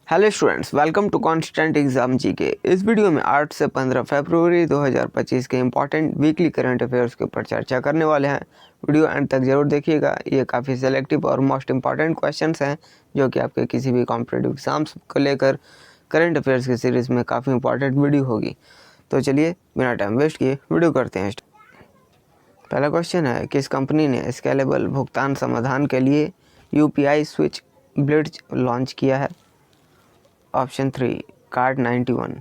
Hello students, welcome to constant exam GK. इस video में 8 से 15 फरवरी 2025 के इंपॉर्टेंट वीकली करंट अफेयर्स के ऊपर चर्चा करने वाले हैं। वीडियो एंड तक जरूर देखिएगा। ये काफ़ी सेलेक्टिव और मोस्ट इंपॉर्टेंट क्वेश्चंस हैं जो कि आपके किसी भी कॉम्पिटिटिव एग्जाम्स को लेकर करंट अफेयर्स की सीरीज़ में काफ़ी इंपॉर्टेंट वीडियो होगी। तो चलिए बिना टाइम वेस्ट किए वीडियो करते हैं। पहला क्वेश्चन है, किस कंपनी ने स्केलेबल भुगतान समाधान के लिए UPI स्विच ब्लिट्ज लॉन्च किया है? ऑप्शन 3 कार्ड91।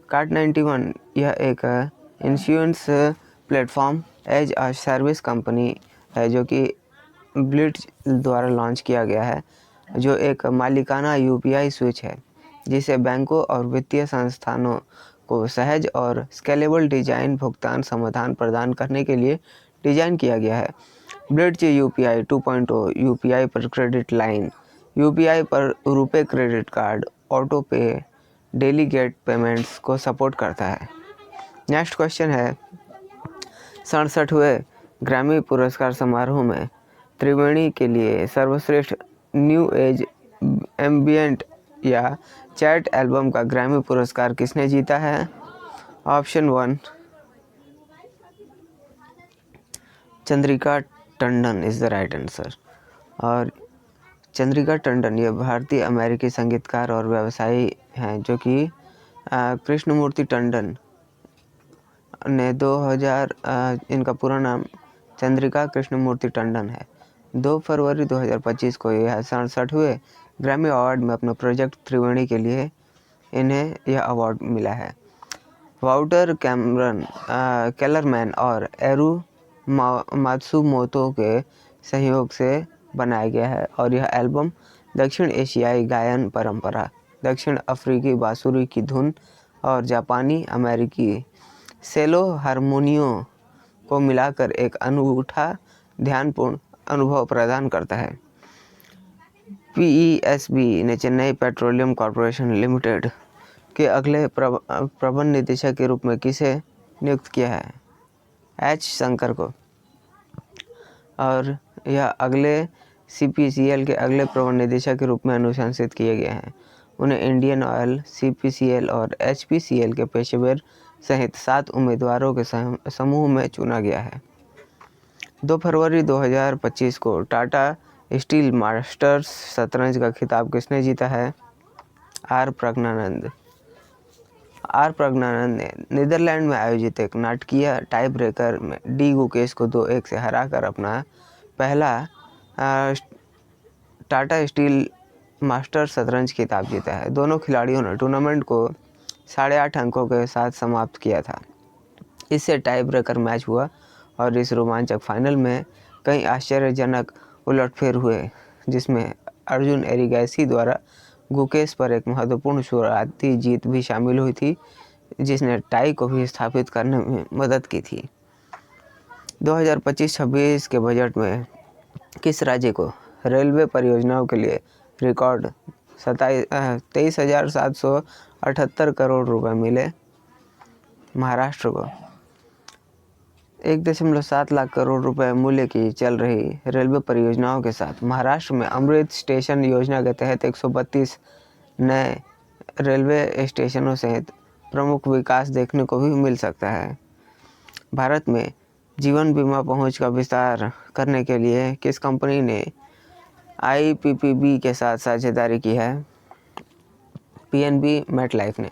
कार्ड91 यह एक insurance platform as a service company है जो कि ब्लिट्ज द्वारा लॉन्च किया गया है, जो एक मालिकाना UPI स्विच है जिसे बैंकों और वित्तीय संस्थानों को सहज और स्केलेबल डिजाइन भुगतान समाधान प्रदान करने के लिए डिजाइन किया गया है। ब्लिट्ज UPI 2.0 UPI पर क्रेडिट लाइन, UPI पर रुपए क्रेडिट कार्ड, ऑटो पे, डेलीगेट पेमेंट्स को सपोर्ट करता है। नेक्स्ट क्वेश्चन है, 67वें ग्रैमी पुरस्कार समारोह में त्रिवेणी के लिए सर्वश्रेष्ठ न्यू एज एम्बिएंट या चैट एल्बम का ग्रैमी पुरस्कार किसने जीता है? Option 1 Chandrika Tandon is the right answer. और चंद्रिका टंडन ये भारतीय अमेरिकी संगीतकार और व्यवसायी हैं जो कि कृष्णमूर्ति टंडन ने 2000 इनका पूरा नाम चंद्रिका कृष्णमूर्ति टंडन है। 2 फरवरी 2025 को यह 67वें ग्रैमी अवार्ड में अपने प्रोजेक्ट त्रिवेणी के लिए इन्हें यह अवार्ड मिला है। वाउटर केलरमैन और एरू मात्सुमोतो के सहयोग से बनाया गया है और यह एल्बम दक्षिण एशियाई गायन परंपरा, दक्षिण अफ्रीकी बांसुरी की धुन और जापानी अमेरिकी सेलो हारमोनियों को मिलाकर एक अनूठा ध्यानपूर्ण अनुभव प्रदान करता है। PESB ने चेन्नई पेट्रोलियम कॉर्पोरेशन लिमिटेड के अगले प्रबंध निदेशक के रूप में किसे नियुक्त किया है? H शंकर को। और यह अगले CPCL के अगले प्रबंध निदेशक के रूप में अनुशंसित किए गए हैं। उन्हें इंडियन ऑयल, CPCL और HPCL के पेशेवर सहित 7 उम्मीदवारों के समूह में चुना गया है। 2 फरवरी 2025 को टाटा स्टील मास्टर्स शतरंज का खिताब किसने जीता है? आर प्रज्ञानंद ने नीदरलैंड में आयोजित एक नाटकीय टाई ब्रेकर में डी गुकेश को 2-1 से हराकर अपना पहला टाटा स्टील मास्टर्स शतरंज खिताब जीता है। दोनों खिलाड़ियों ने टूर्नामेंट को 8.5 अंकों के साथ समाप्त किया था। इससे टाई ब्रेकर मैच हुआ और इस रोमांचक फाइनल में कई आश्चर्यजनक उलटफेर हुए, जिसमें अर्जुन एरिगैसी द्वारा गुकेश पर एक महत्वपूर्ण शुरुआती जीत भी शामिल हुई थी, जिसने टाई को भी स्थापित करने में मदद की थी। 2025-26 के बजट में किस राज्य को रेलवे परियोजनाओं के लिए रिकॉर्ड 23,778 करोड़ रुपए मिले? महाराष्ट्र को। 1.7 लाख करोड़ रुपए मूल्य की चल रही रेलवे परियोजनाओं के साथ महाराष्ट्र में अमृत स्टेशन योजना के तहत 132 नए रेलवे स्टेशनों सहित प्रमुख विकास देखने को भी मिल सकता है। भारत में जीवन बीमा पहुंच का विस्तार करने के लिए किस कंपनी ने IPPB के साथ साझेदारी की है? PNB मेटलाइफ ने।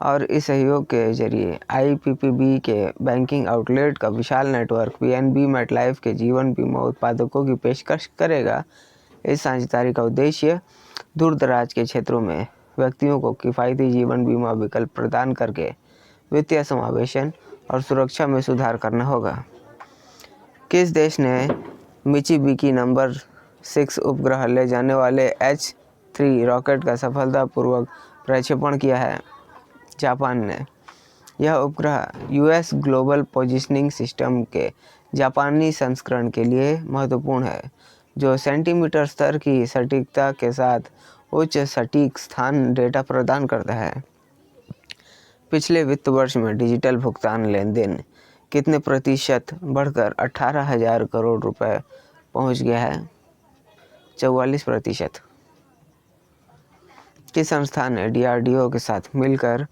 और इस सहयोग के जरिए IPPB के बैंकिंग आउटलेट का विशाल नेटवर्क PNB मेटलाइफ के जीवन बीमा उत्पादकों की पेशकश करेगा। इस साझेदारी का उद्देश्य दूर दराज के क्षेत्रों में व्यक्तियों को किफ़ायती जीवन बीमा विकल्प प्रदान करके वित्तीय समावेशन और सुरक्षा में सुधार करना होगा। किस देश ने मिचिबिकी नंबर 6 उपग्रह ले जाने वाले H3 रॉकेट का सफलतापूर्वक प्रक्षेपण किया है? जापान ने। यह उपग्रह US ग्लोबल पोजिशनिंग सिस्टम के जापानी संस्करण के लिए महत्वपूर्ण है, जो सेंटीमीटर स्तर की सटीकता के साथ उच्च सटीक स्थान डेटा प्रदान करता है। पिछले वित्त वर्ष में डिजिटल भुगतान लेन देन कितने प्रतिशत बढ़कर 18,000 करोड़ रुपए पहुंच गया है? 44%। किस संस्था ने DRDO के साथ मिलकर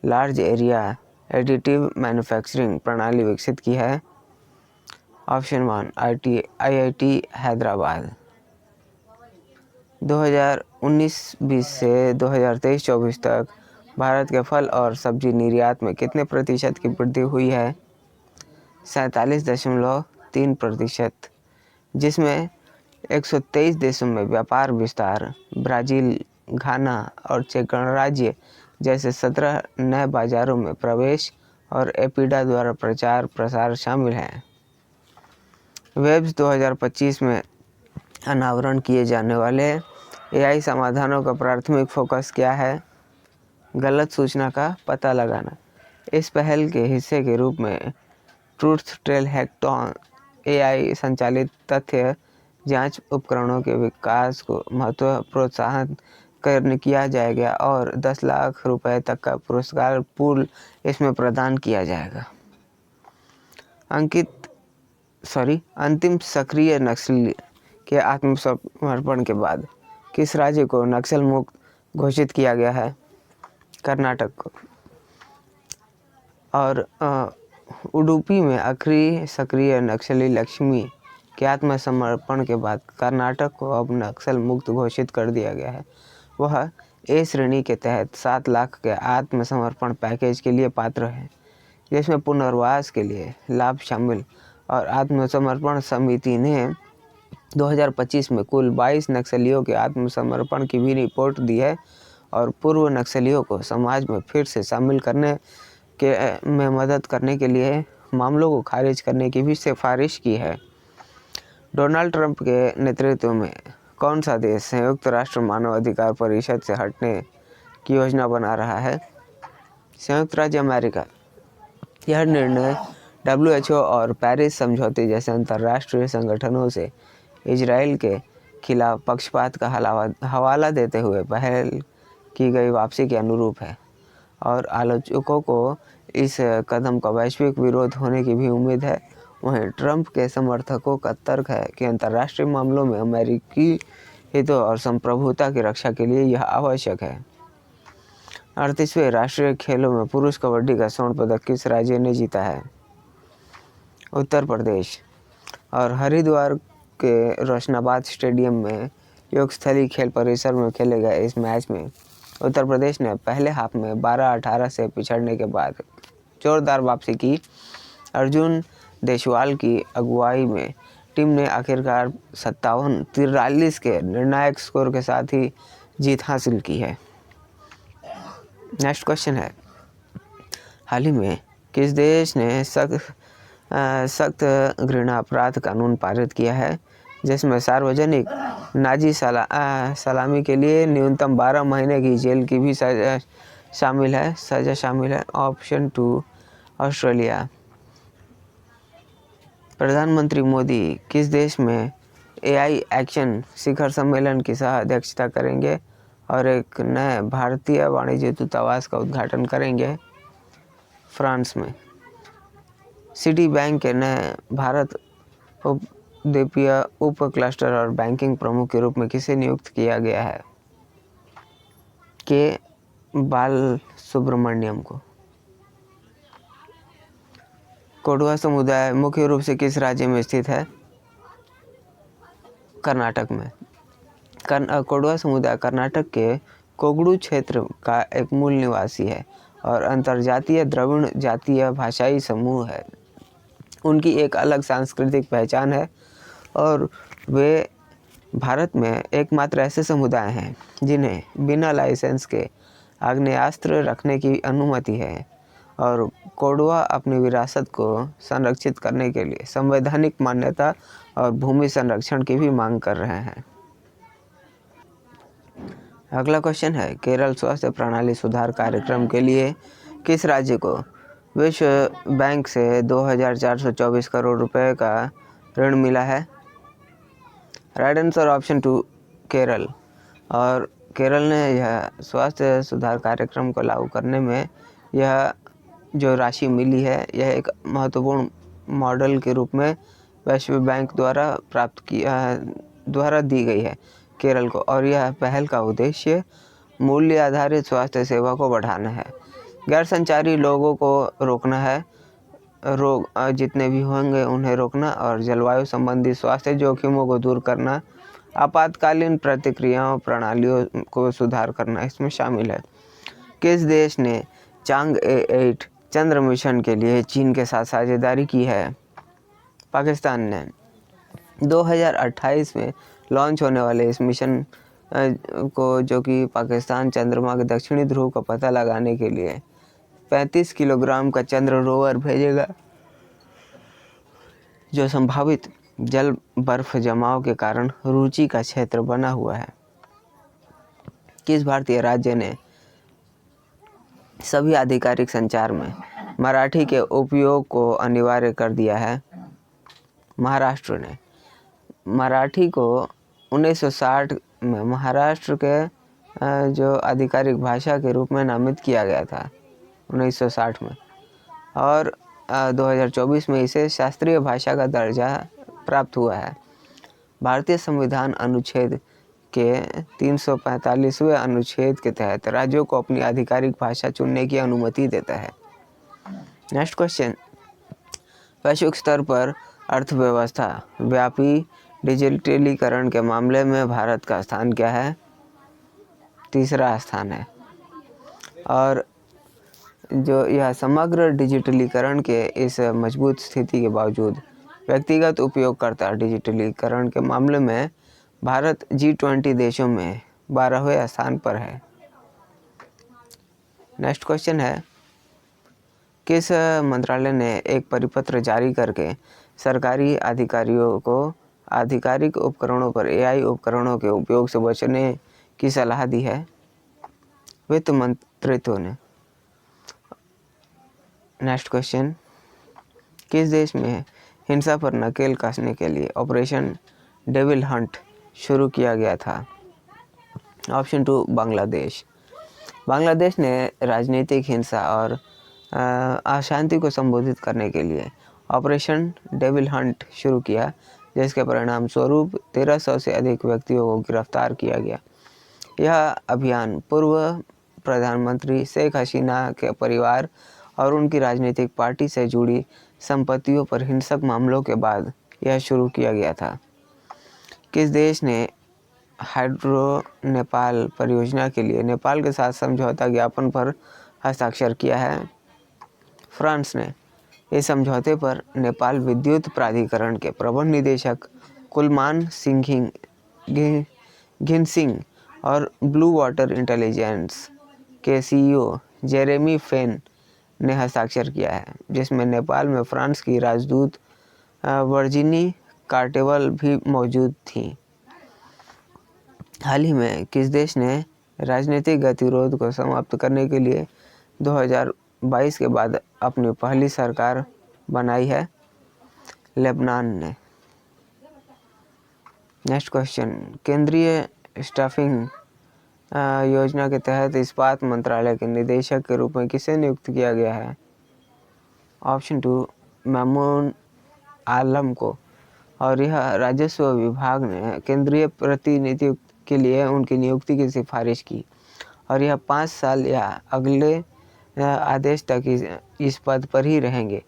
लार्ज एरिया एडिटिव मैन्युफैक्चरिंग प्रणाली विकसित की है? Option 1 IIT Hyderabad. 2019-20 से 2023-24 तक भारत के फल और सब्जी निर्यात में कितने प्रतिशत की वृद्धि हुई है? 47.3%, जिसमें 123 देशों में व्यापार विस्तार, ब्राज़ील, घाना और चेक गणराज्य जैसे 17 नए बाजारों में प्रवेश और एपिडा द्वारा प्रचार प्रसार शामिल हैं। वेब्स 2025 में अनावरण किए जाने वाले AI समाधानों का प्राथमिक फोकस क्या है? गलत सूचना का पता लगाना। इस पहल के हिस्से के रूप में ट्रूथ टेल हैकेथॉन AI संचालित तथ्य जांच उपकरणों के विकास को प्रोत्साहन किया जाएगा और 10 लाख रुपए तक का पुरस्कार पूल इसमें प्रदान किया जाएगा। अंतिम सक्रिय नक्सली के आत्मसमर्पण के बाद किस राज्य को नक्सल मुक्त घोषित किया गया है? कर्नाटक को। और उडुपी में आखिरी सक्रिय नक्सली लक्ष्मी के आत्मसमर्पण के बाद कर्नाटक को अब नक्सल मुक्त घोषित कर दिया गया है। वह A श्रेणी के तहत 7 लाख के आत्मसमर्पण पैकेज के लिए पात्र है, जिसमें पुनर्वास के लिए लाभ शामिल। और आत्मसमर्पण समिति ने 2025 में कुल 22 नक्सलियों के आत्मसमर्पण की भी रिपोर्ट दी है और पूर्व नक्सलियों को समाज में फिर से शामिल करने में मदद करने के लिए मामलों को खारिज करने की भी सिफारिश की है। डोनाल्ड ट्रंप के नेतृत्व में कौन सा देश संयुक्त राष्ट्र मानव अधिकार परिषद से हटने की योजना बना रहा है? संयुक्त राज्य अमेरिका। यह निर्णय WHO और पेरिस समझौते जैसे अंतर्राष्ट्रीय संगठनों से इजराइल के खिलाफ पक्षपात का हवाला देते हुए पहल की गई वापसी के अनुरूप है और आलोचकों को इस कदम का वैश्विक विरोध होने की भी उम्मीद है। वहीं ट्रंप के समर्थकों का तर्क है कि अंतर्राष्ट्रीय मामलों में अमेरिकी हितों और संप्रभुता की रक्षा के लिए यह आवश्यक है। 38वें राष्ट्रीय खेलों में पुरुष कबड्डी का स्वर्ण पदक किस राज्य ने जीता है? उत्तर प्रदेश। और हरिद्वार के रोशनाबाद स्टेडियम में योग स्थली खेल परिसर में खेले गए इस मैच में उत्तर प्रदेश ने पहले हाफ में 12-18 से पिछड़ने के बाद जोरदार वापसी की। अर्जुन देशवाल की अगुवाई में टीम ने आखिरकार 57-43 के निर्णायक स्कोर के साथ ही जीत हासिल की है। नेक्स्ट क्वेश्चन है, हाल ही में किस देश ने सख्त घृणा अपराध कानून पारित किया है, जिसमें सार्वजनिक नाजी सलामी के लिए न्यूनतम 12 महीने की जेल की भी सज़ा शामिल है? Option 2 Australia. प्रधानमंत्री मोदी किस देश में AI एक्शन शिखर सम्मेलन की सह अध्यक्षता करेंगे और एक नए भारतीय वाणिज्य दूतावास का उद्घाटन करेंगे? फ्रांस में। सिटी बैंक के नए भारत उपद्वीपीय उप क्लस्टर और बैंकिंग प्रमुख के रूप में किसे नियुक्त किया गया है? के बालसुब्रमण्यम को। कोडवा समुदाय मुख्य रूप से किस राज्य में स्थित है? कर्नाटक में। कोडवा समुदाय कर्नाटक के कोगडू क्षेत्र का एक मूल निवासी है और अंतर्जातीय द्रविड़ जातीय भाषाई समूह है। उनकी एक अलग सांस्कृतिक पहचान है और वे भारत में एकमात्र ऐसे समुदाय हैं जिन्हें बिना लाइसेंस के आग्नेयास्त्र रखने की अनुमति है और कोडवा अपनी विरासत को संरक्षित करने के लिए संवैधानिक मान्यता और भूमि संरक्षण की भी मांग कर रहे हैं। अगला क्वेश्चन है, केरल स्वास्थ्य प्रणाली सुधार कार्यक्रम के लिए किस राज्य को विश्व बैंक से 2424 करोड़ रुपए का ऋण मिला है? Right answer option 2 Kerala. और केरल ने यह स्वास्थ्य सुधार कार्यक्रम को लागू करने में यह जो राशि मिली है यह एक महत्वपूर्ण मॉडल के रूप में विश्व बैंक द्वारा दी गई है केरल को। और यह पहल का उद्देश्य मूल्य आधारित स्वास्थ्य सेवा को बढ़ाना है। गैर संचारी लोगों को रोकना है, रोग जितने भी होंगे उन्हें रोकना, और जलवायु संबंधी स्वास्थ्य जोखिमों को दूर करना, आपातकालीन प्रतिक्रियाओं प्रणालियों को सुधार करना इसमें शामिल है। किस देश ने चांग-ए 8 चंद्र मिशन के लिए चीन के साथ साझेदारी की है? पाकिस्तान ने। 2028 में लॉन्च होने वाले इस मिशन को, जो कि पाकिस्तान चंद्रमा के दक्षिणी ध्रुव का पता लगाने के लिए 35 किलोग्राम का चंद्र रोवर भेजेगा, जो संभावित जल बर्फ जमाव के कारण रुचि का क्षेत्र बना हुआ है। किस भारतीय राज्य ने सभी आधिकारिक संचार में मराठी के उपयोग को अनिवार्य कर दिया है? महाराष्ट्र ने। मराठी को 1960 में महाराष्ट्र के जो आधिकारिक भाषा के रूप में नामित किया गया था 1960 में, और 2024 में इसे शास्त्रीय भाषा का दर्जा प्राप्त हुआ है। भारतीय संविधान अनुच्छेद के 345वें अनुच्छेद के तहत राज्यों को अपनी आधिकारिक भाषा चुनने की अनुमति देता है। नेक्स्ट क्वेश्चन, वैश्विक स्तर पर अर्थव्यवस्था व्यापी डिजिटलीकरण के मामले में भारत का स्थान क्या है? तीसरा स्थान है। और जो यह समग्र डिजिटलीकरण के इस मजबूत स्थिति के बावजूद व्यक्तिगत उपयोगकर्ता डिजिटलीकरण के मामले में भारत G20 देशों में 12वें स्थान पर है। नेक्स्ट क्वेश्चन है, किस मंत्रालय ने एक परिपत्र जारी करके सरकारी अधिकारियों को आधिकारिक उपकरणों पर AI उपकरणों के उपयोग से बचने की सलाह दी है? वित्त मंत्रित्व ने। नेक्स्ट क्वेश्चन, किस देश में हिंसा पर नकेल कसने के लिए ऑपरेशन डेविल हंट शुरू किया गया था? ऑप्शन 2 बांग्लादेश। बांग्लादेश ने राजनीतिक हिंसा और अशांति को संबोधित करने के लिए ऑपरेशन डेविल हंट शुरू किया, जिसके परिणाम स्वरूप 1300 से अधिक व्यक्तियों को गिरफ्तार किया गया। यह अभियान पूर्व प्रधानमंत्री शेख हसीना के परिवार और उनकी राजनीतिक पार्टी से जुड़ी संपत्तियों पर हिंसक मामलों के बाद यह शुरू किया गया था। किस देश ने हाइड्रो नेपाल परियोजना के लिए नेपाल के साथ समझौता ज्ञापन पर हस्ताक्षर किया है? फ्रांस ने। इस समझौते पर नेपाल विद्युत प्राधिकरण के प्रबंध निदेशक कुलमान घिनसिंग और ब्लू वाटर इंटेलिजेंस के CEO जेरेमी फेन ने हस्ताक्षर किया है, जिसमें नेपाल में फ्रांस की राजदूत वर्जिनी कार्टेवल भी मौजूद थी। हाल ही में किस देश ने राजनीतिक गतिरोध को समाप्त करने के लिए 2022 के बाद अपनी पहली सरकार बनाई है? लेबनान ने। नेक्स्ट क्वेश्चन, केंद्रीय स्टाफिंग योजना के तहत इस्पात मंत्रालय के निदेशक के रूप में किसे नियुक्त किया गया है? ऑप्शन 2 मामून आलम को। और यह राजस्व विभाग ने केंद्रीय प्रतिनिधि के लिए उनकी नियुक्ति की सिफारिश की, और यह 5 साल या अगले आदेश तक इस पद पर ही रहेंगे।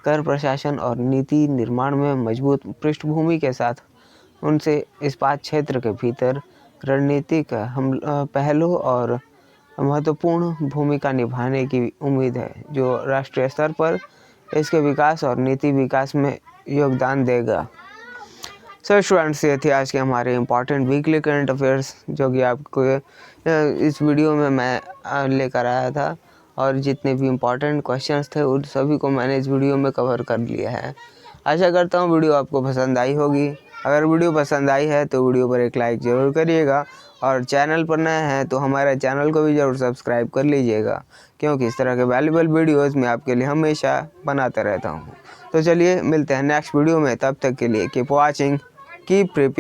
कर प्रशासन और नीति निर्माण में मजबूत पृष्ठभूमि के साथ उनसे इस्पात क्षेत्र के भीतर रणनीतिक पहलों और महत्वपूर्ण भूमिका निभाने की उम्मीद है, जो राष्ट्रीय स्तर पर इसके विकास और नीति विकास में योगदान देगा। सो स्टूडेंट्स, ये थे आज के हमारे इम्पॉर्टेंट वीकली करंट अफेयर्स, जो कि आपको इस वीडियो में मैं लेकर आया था, और जितने भी इम्पॉर्टेंट क्वेश्चंस थे उन सभी को मैंने इस वीडियो में कवर कर लिया है। आशा करता हूँ वीडियो आपको पसंद आई होगी। अगर वीडियो पसंद आई है तो वीडियो पर एक लाइक ज़रूर करिएगा, और चैनल पर नए हैं तो हमारे चैनल को भी ज़रूर सब्सक्राइब कर लीजिएगा, क्योंकि इस तरह के वैल्यूबल वीडियोज़ मैं आपके लिए हमेशा बनाता रहता हूँ। तो चलिए मिलते हैं नेक्स्ट वीडियो में, तब तक के लिए कीप वॉचिंग, कीप प्रिपेयरिंग।